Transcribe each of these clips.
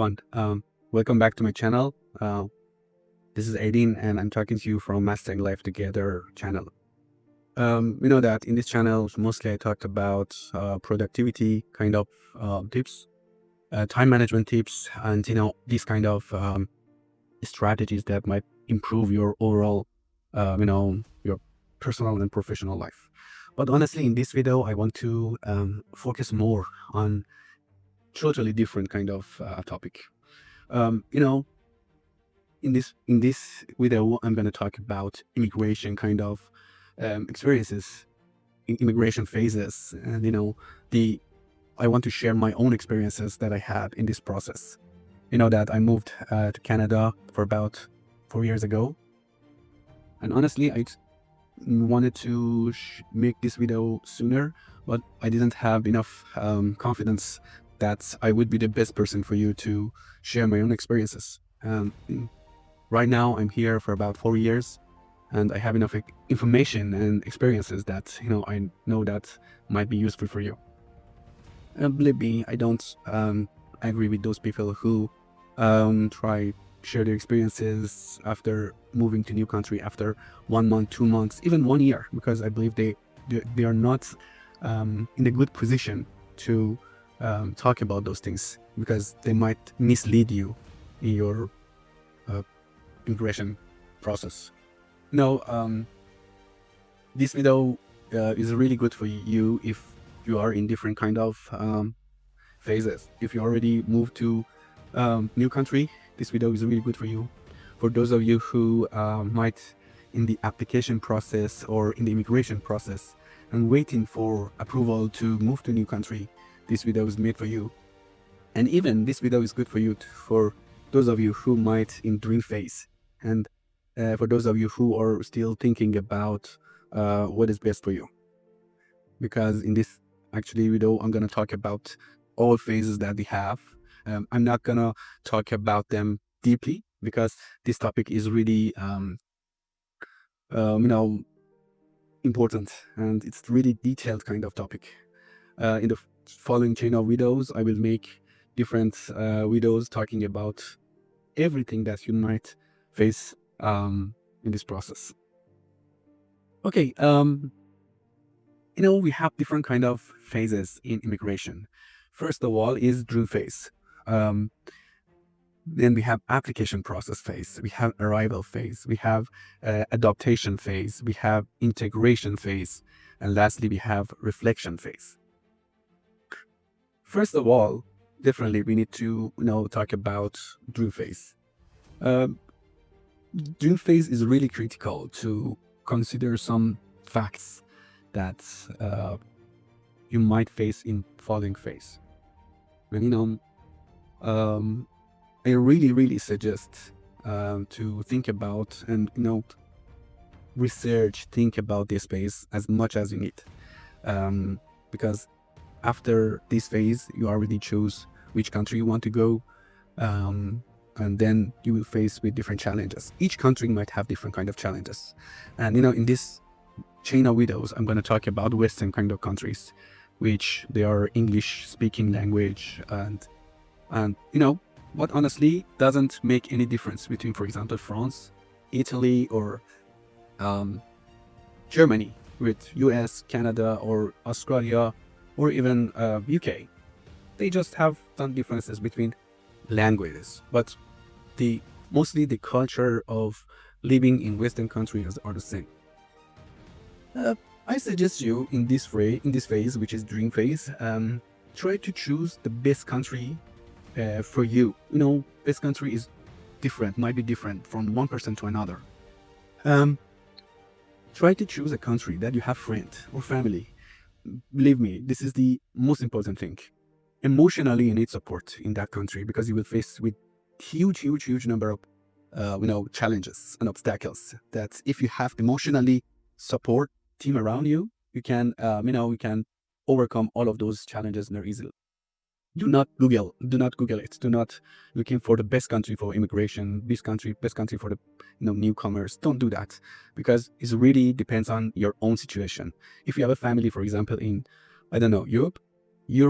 everyone. Welcome back to my channel. This is Aidin, and I'm talking to you from Mastering Life Together channel. You know that in this channel, mostly I talked about productivity kind of tips, time management tips, and these kind of strategies that might improve your overall, your personal and professional life. But honestly, in this video, I want to focus more on totally different kind of topic. You know, in this video, I'm going to talk about immigration kind of experiences, immigration phases, and the I want to share my own experiences that I had in this process. You know that I moved to Canada for about 4 years ago, and honestly, I wanted to make this video sooner, but I didn't have enough confidence that I would be the best person for you to share my own experiences. Right now, I'm here for about 4 years, and I have enough information and experiences that I know that might be useful for you. And believe me, I don't agree with those people who try share their experiences after moving to new country after 1 month, 2 months, even 1 year, because I believe they are not in a good position to talk about those things, because they might mislead you in your immigration process. This video is really good for you if you are in different kind of phases. If you already moved to new country, this video is really good for you. For those of you who might in the application process or in the immigration process and waiting for approval to move to new country, this video is made for you. And even this video is good for you for those of you who might in dream phase, and for those of you who are still thinking about what is best for you. Because in this actually video, I'm going to talk about all phases that we have. I'm not going to talk about them deeply because this topic is really, important, and it's really detailed kind of topic. In the following chain of videos, I will make different videos talking about everything that you might face in this process. Okay, we have different kind of phases in immigration. First of all is dream phase. Then we have application process phase. We have arrival phase. We have adaptation phase. We have integration phase. And lastly, we have reflection phase. First of all, definitely we need to talk about dream phase. Dream phase is really critical to consider some facts that you might face in following phase. And I really suggest to think about and think about this phase as much as you need, because after this phase you already choose which country you want to go, and then you will face with different challenges. Each country might have different kind of challenges, and in this chain of videos I'm going to talk about Western kind of countries, which they are English speaking language, and what honestly doesn't make any difference between, for example, France, Italy, or Germany with US, Canada, or Australia, or even UK. They just have some differences between languages, but mostly the culture of living in Western countries are the same. I suggest you in this phase, which is dream phase, try to choose the best country for you. Best country is might be different from one person to another. Try to choose a country that you have friends or family. Believe me, this is the most important thing. Emotionally, you need support in that country, because you will face with huge number of challenges and obstacles that if you have emotionally support team around you, you can you can overcome all of those challenges very easily. Do not Google it. Do not looking for the best country for immigration, best country for the newcomers. Don't do that, because it really depends on your own situation. If you have a family, for example, in, I don't know, Europe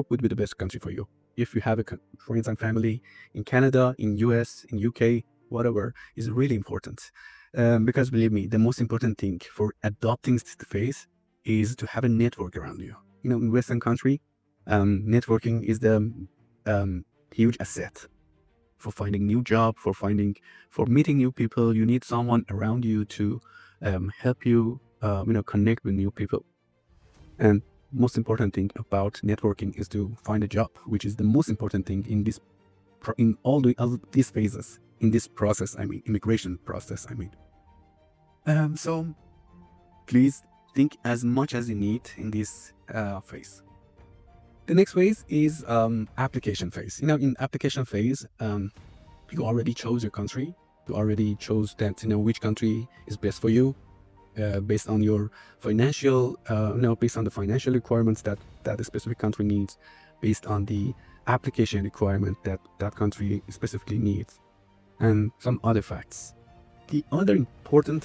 would be the best country for you. if you have friends and family in Canada, in US, in UK, whatever, is really important. Because believe me, the most important thing for adopting this phase is to have a network around you. In Western country, networking is the huge asset for finding new job, for meeting new people. You need someone around you to help you, connect with new people. And most important thing about networking is to find a job, which is the most important thing in all these phases in this process. I mean, immigration process. I mean, so please think as much as you need in this phase. The next phase is application phase. In application phase, you already chose your country. You already chose that which country is best for you, based on your financial, based on the financial requirements that the specific country needs, based on the application requirement that that country specifically needs, and some other facts. The other important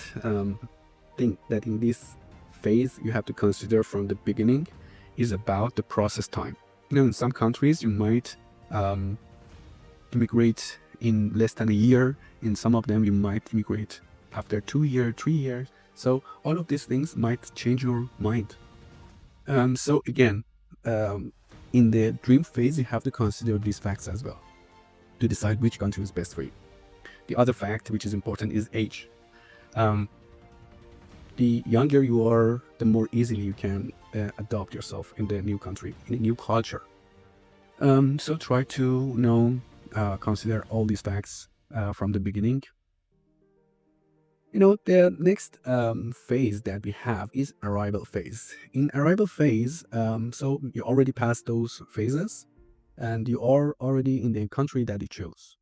thing that in this phase you have to consider from the beginning is about the process time. In some countries you might immigrate in less than a year. In some of them you might immigrate after 2 years, 3 years. So all of these things might change your mind. So again, in the dream phase, you have to consider these facts as well to decide which country is best for you. The other fact, which is important, is age. The younger you are, the more easily you can adopt yourself in the new country, in a new culture. So try to consider all these facts from the beginning. The next phase that we have is arrival phase. In arrival phase, so you already passed those phases and you are already in the country that you chose.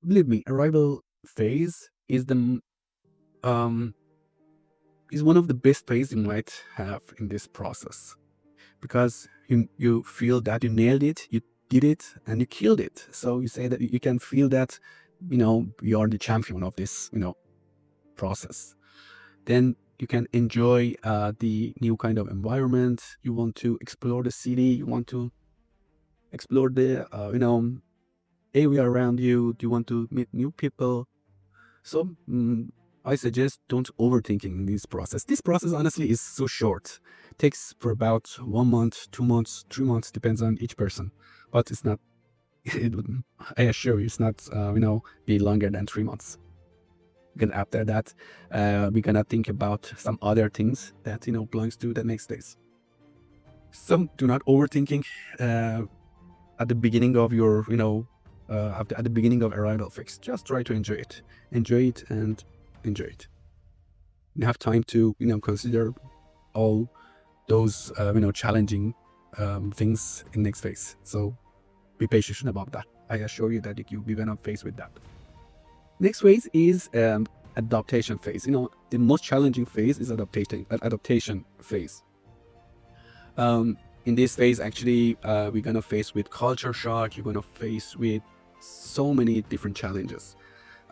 Believe me, arrival phase is is one of the best phases you might have in this process, because you feel that you nailed it, you did it, and you killed it. So you say that you can feel that you are the champion of this process. Then you can enjoy the new kind of environment. You want to explore the city. You want to explore the area around you. You want to meet new people. So I suggest don't overthinking this process. This process honestly is so short. It takes for about 1 month, 2 months, 3 months, depends on each person. But it's not. I assure you, it's not be longer than 3 months. Because after that, we're gonna think about some other things that belongs to the next days. So do not overthinking at the beginning of your at the beginning of arrival phase. Just try to enjoy it, and enjoy it. You have time to consider all those challenging things in next phase. So be patient about that. I assure you that you'll be gonna face with that. Next phase is adaptation phase. The most challenging phase is adaptation phase. In this phase, actually, we're gonna face with culture shock. You're gonna face with so many different challenges.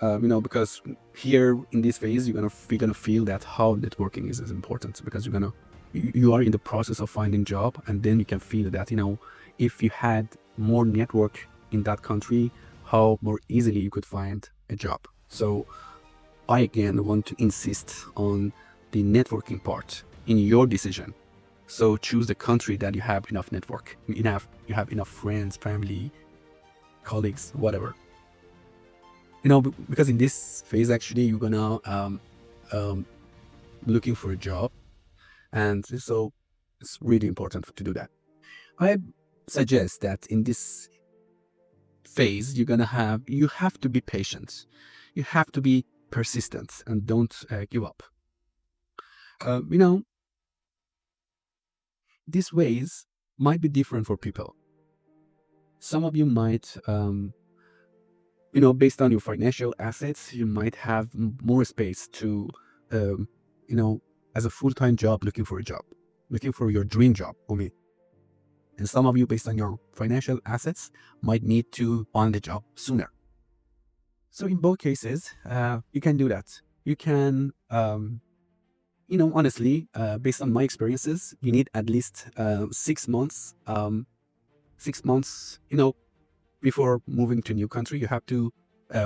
Because here in this phase, you're gonna feel that how networking is important, because you are in the process of finding job, and then you can feel that if you had more network in that country, how more easily you could find a job. So I again want to insist on the networking part in your decision. So choose the country that you have enough network, you have enough friends, family, colleagues, whatever. Because in this phase, actually, you're gonna looking for a job, and so it's really important to do that. I suggest that in this phase, you have to be patient. You have to be persistent and don't give up. These ways might be different for people. Some of you might, based on your financial assets, you might have more space to, as a full-time job, looking for your dream job only. And some of you, based on your financial assets, might need to find a job sooner. So in both cases, you can do that. You can, honestly, based on my experiences, you need at least 6 months 6 months, before moving to a new country, you have to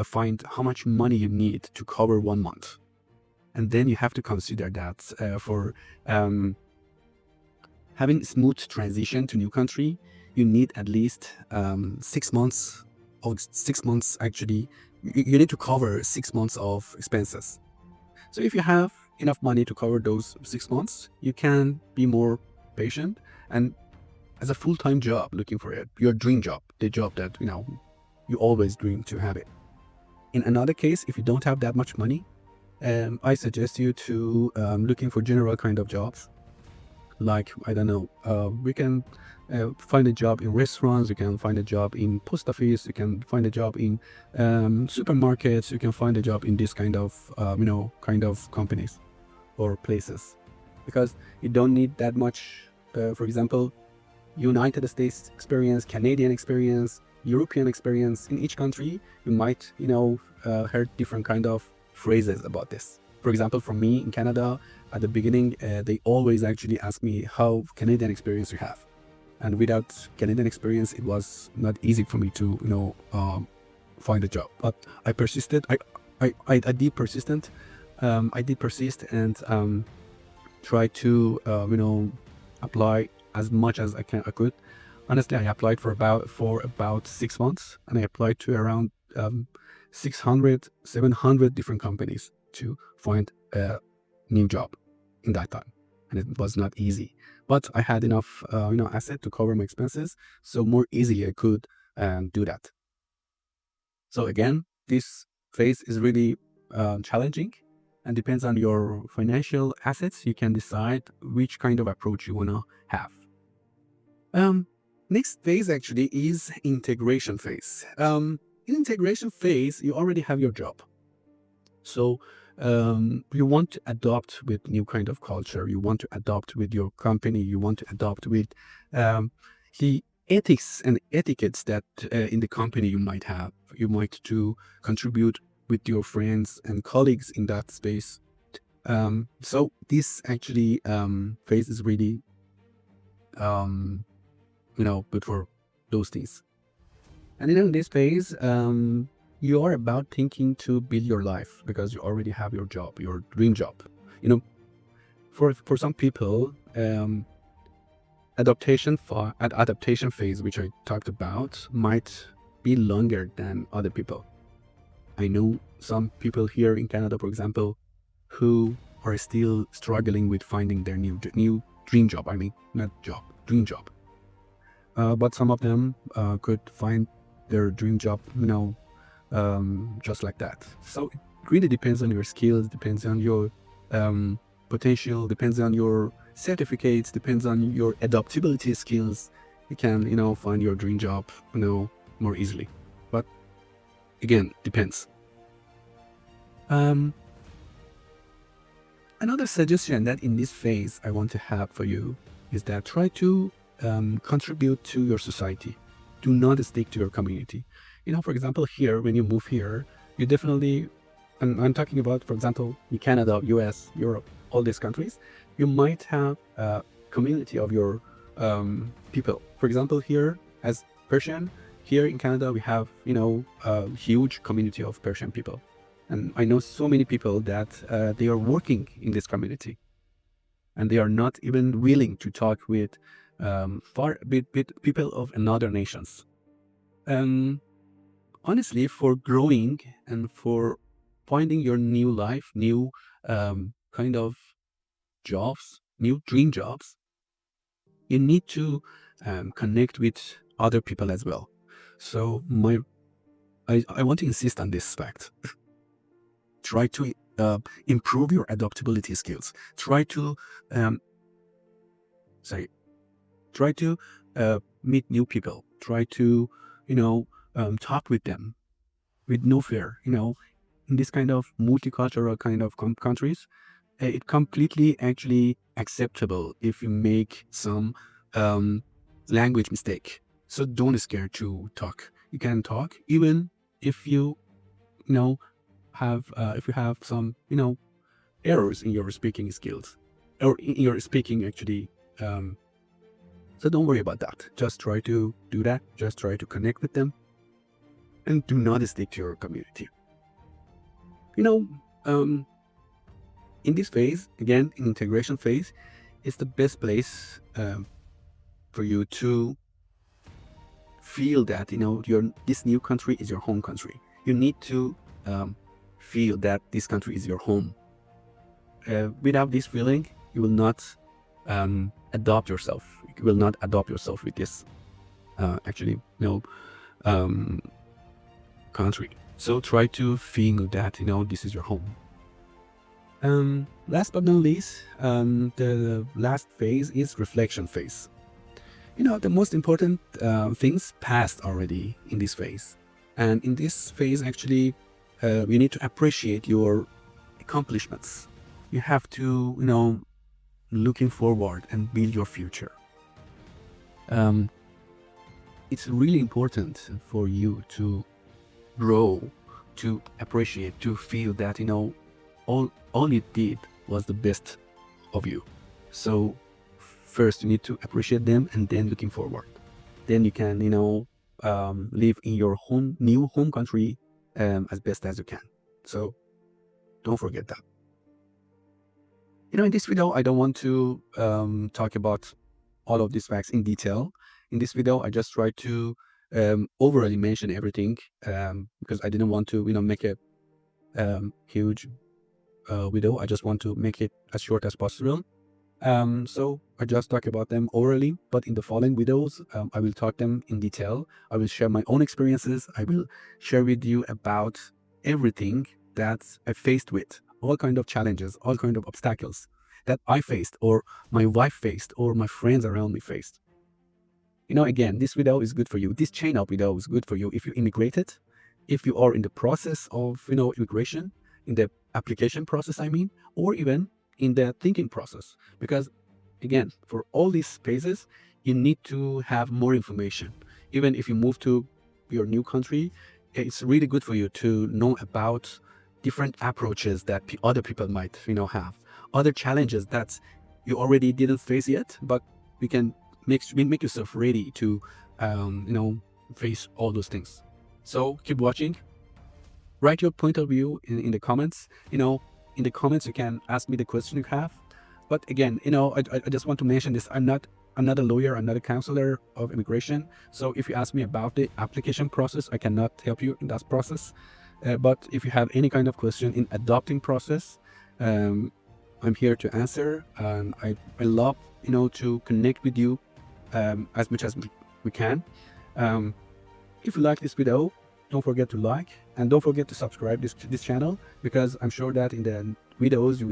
find how much money you need to cover 1 month. And then you have to consider that for um, having a smooth transition to new country, you need at least 6 months, or 6 months actually, you need to cover 6 months of expenses. So if you have enough money to cover those 6 months, you can be more patient and as a full-time job looking for it, your dream job, the job that, you always dream to have it. In another case, if you don't have that much money, I suggest you to looking for general kind of jobs. Like, I don't know, we can find a job in restaurants, you can find a job in post office, you can find a job in supermarkets, you can find a job in this kind of, kind of companies or places. Because you don't need that much, for example, United States experience, Canadian experience, European experience. In each country, you might, heard different kind of phrases about this. For example, for me in Canada, at the beginning, they always actually ask me how Canadian experience you have. And without Canadian experience, it was not easy for me to, find a job. But I persisted. I did persistent. I did persist and try to, apply as much as I could. Honestly, I applied for about 6 months, and I applied to around 600, 700 different companies to find a new job in that time, and it was not easy. But I had enough, asset to cover my expenses, so more easily I could do that. So again, this phase is really challenging, and depends on your financial assets. You can decide which kind of approach you wanna have. Next phase actually is integration phase. In integration phase, you already have your job. So you want to adopt with new kind of culture. You want to adopt with your company. You want to adopt with the ethics and etiquettes that in the company you might have. You might to contribute with your friends and colleagues in that space. So this actually phase is really good for those things. And in this phase, you are about thinking to build your life because you already have your job, your dream job. For some people, adaptation phase, which I talked about, might be longer than other people. I know some people here in Canada, for example, who are still struggling with finding their new dream job. I mean, not job, dream job. But some of them could find their dream job, just like that. So it really depends on your skills, depends on your potential, depends on your certificates, depends on your adaptability skills. You can, find your dream job, more easily. But again, depends. Another suggestion that in this phase I want to have for you is that try to contribute to your society. Do not stick to your community. For example, here, when you move here, you definitely, and I'm talking about, for example, in Canada, US, Europe, all these countries, you might have a community of your people. For example, here as Persian, here in Canada, we have, a huge community of Persian people. And I know so many people that they are working in this community, and they are not even willing to talk with people of another nations. Honestly, for growing and for finding your new life, new kind of jobs, new dream jobs, you need to connect with other people as well. So I want to insist on this fact. Try to improve your adaptability skills. Try to meet new people. Try to talk with them with no fear. In this kind of multicultural kind of countries, it completely actually acceptable if you make some language mistake. So don't scare to talk. You can talk even if you have some errors in your speaking skills, or in your speaking actually So don't worry about that. Just try to do that. Just try to connect with them and do not stick to your community. You know, in this phase, again, in integration phase, it's the best place for you to feel that, this new country is your home country. You need to feel that this country is your home. Without this feeling, you will not adopt yourself. You will not adopt yourself with this country. So try to feel that, this is your home. Last but not least, the last phase is reflection phase. The most important things passed already in this phase. And in this phase, actually, you need to appreciate your accomplishments. You have to, looking forward and build your future. It's really important for you to grow, to appreciate, to feel that, all you did was the best of you. So first you need to appreciate them, and then looking forward. Then you can, live in your new home country as best as you can. So don't forget that. In this video, I don't want to talk about all of these facts in detail. In this video, I just try to overly mention everything because I didn't want to, make a huge video. I just want to make it as short as possible. So I just talk about them orally, but in the following videos, I will talk them in detail. I will share my own experiences. I will share with you about everything that I faced with, all kind of challenges, all kind of obstacles that I faced, or my wife faced, or my friends around me faced. Again, this video is good for you. This chain of video is good for you if you immigrated, if you are in the process of, immigration, in the application process, or even in the thinking process. Because again, for all these phases, you need to have more information. Even if you move to your new country, it's really good for you to know about different approaches that other people might, have, other challenges that you already didn't face yet, but we can make yourself ready to, face all those things. So keep watching. Write your point of view in the comments. In the comments, you can ask me the question you have. But again, I just want to mention this. I'm not a lawyer. I'm not a counselor of immigration. So if you ask me about the application process, I cannot help you in that process. But if you have any kind of question in adopting process, I'm here to answer. And I love, to connect with you as much as we can. If you like this video, don't forget to like, and don't forget to subscribe this channel, because I'm sure that in the videos you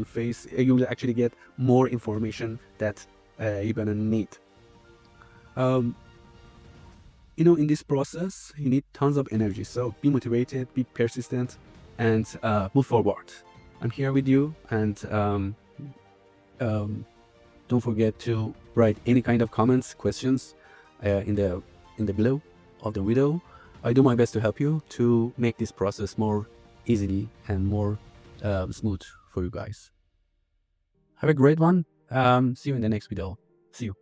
will actually get more information that you're gonna need. In this process, you need tons of energy. So be motivated, be persistent, and move forward. I'm here with you, and don't forget to write any kind of comments, questions in the below of the video. I do my best to help you to make this process more easily and more smooth for you guys. Have a great one. See you in the next video. See you.